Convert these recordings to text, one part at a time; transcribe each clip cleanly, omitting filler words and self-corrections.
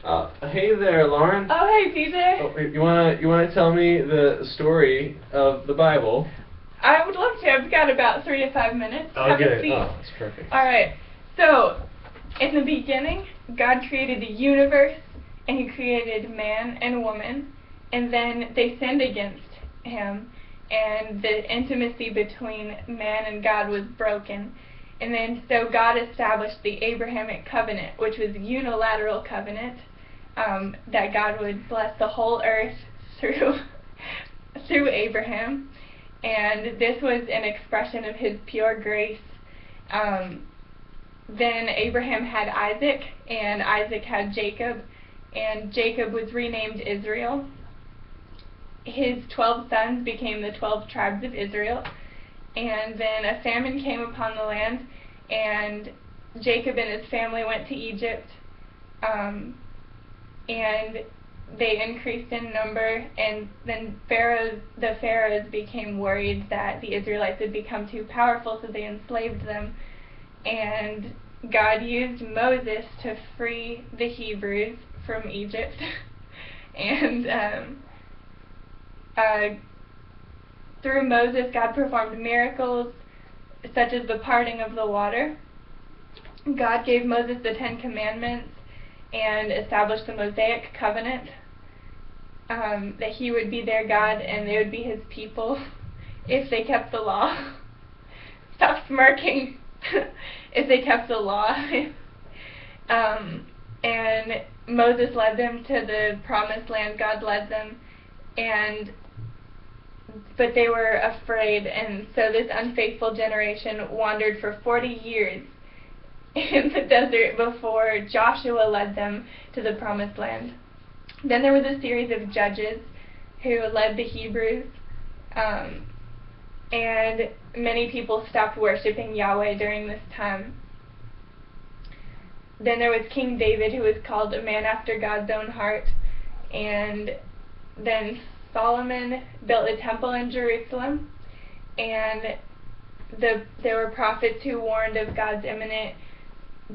Hey there, Lauren. Oh, hey, PJ. Oh, you wanna tell me the story of the Bible? I would love to. I've got about 3 to 5 minutes. Oh, Have a good. seat. Oh, that's perfect. All right. So, in the beginning, God created the universe, and He created man and woman, and then they sinned against Him, and the intimacy between man and God was broken. And then so God established the Abrahamic covenant, which was a unilateral covenant, that God would bless the whole earth through Abraham. And this was an expression of His pure grace. Then Abraham had Isaac, and Isaac had Jacob, and Jacob was renamed Israel. His 12 sons became the 12 tribes of Israel. And then a famine came upon the land, and Jacob and his family went to Egypt, and they increased in number, and then the pharaohs became worried that the Israelites had become too powerful, so they enslaved them. And God used Moses to free the Hebrews from Egypt. And through Moses, God performed miracles such as the parting of the water. God gave Moses the 10 Commandments and established the Mosaic covenant, that He would be their God and they would be His people if they kept the law. Stop smirking. If they kept the law. And Moses led them to the promised land. God led them, but they were afraid, and so this unfaithful generation wandered for 40 years in the desert before Joshua led them to the promised land. Then there was a series of judges who led the Hebrews, and many people stopped worshiping Yahweh during this time. Then there was King David, who was called a man after God's own heart, and then Solomon built a temple in Jerusalem, and there were prophets who warned of God's imminent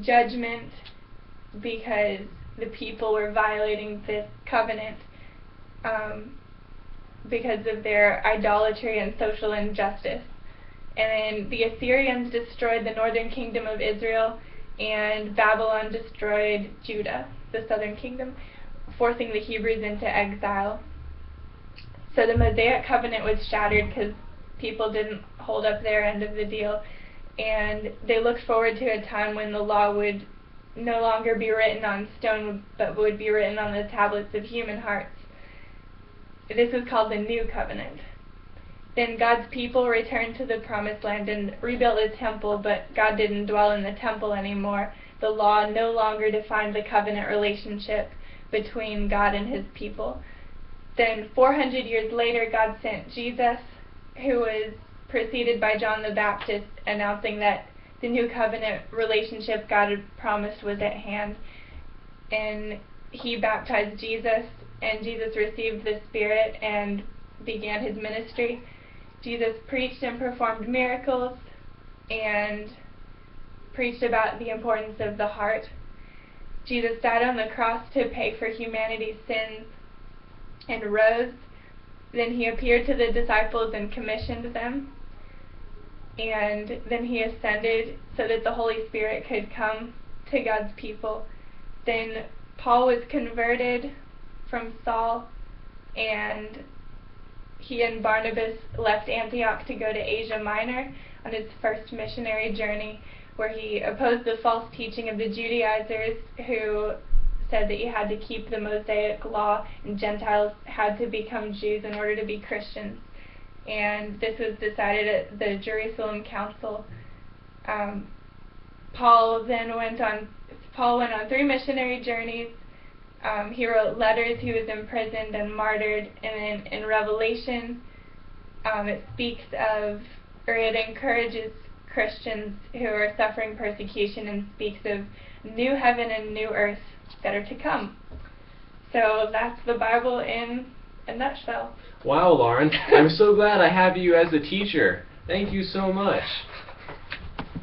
judgment because the people were violating this covenant because of their idolatry and social injustice. And then the Assyrians destroyed the northern kingdom of Israel, and Babylon destroyed Judah, the southern kingdom, forcing the Hebrews into exile. So the Mosaic covenant was shattered because people didn't hold up their end of the deal, and they looked forward to a time when the law would no longer be written on stone, but would be written on the tablets of human hearts. This was called the New Covenant. Then God's people returned to the Promised Land and rebuilt the temple, but God didn't dwell in the temple anymore. The law no longer defined the covenant relationship between God and His people. Then 400 years later, God sent Jesus, who was preceded by John the Baptist, announcing that the new covenant relationship God had promised was at hand. And He baptized Jesus, and Jesus received the Spirit and began His ministry. Jesus preached and performed miracles and preached about the importance of the heart. Jesus died on the cross to pay for humanity's sins and rose. Then He appeared to the disciples and commissioned them. And then He ascended so that the Holy Spirit could come to God's people. Then Paul was converted from Saul, and he and Barnabas left Antioch to go to Asia Minor on his first missionary journey, where he opposed the false teaching of the Judaizers, who said that you had to keep the Mosaic law and Gentiles had to become Jews in order to be Christians. And this was decided at the Jerusalem Council. Paul went on 3 missionary journeys. He wrote letters. He was imprisoned and martyred. And then in Revelation, it encourages Christians who are suffering persecution and speaks of new heaven and new earth that are to come. So that's the Bible in a nutshell. Wow, Lauren. I'm so glad I have you as a teacher. Thank you so much.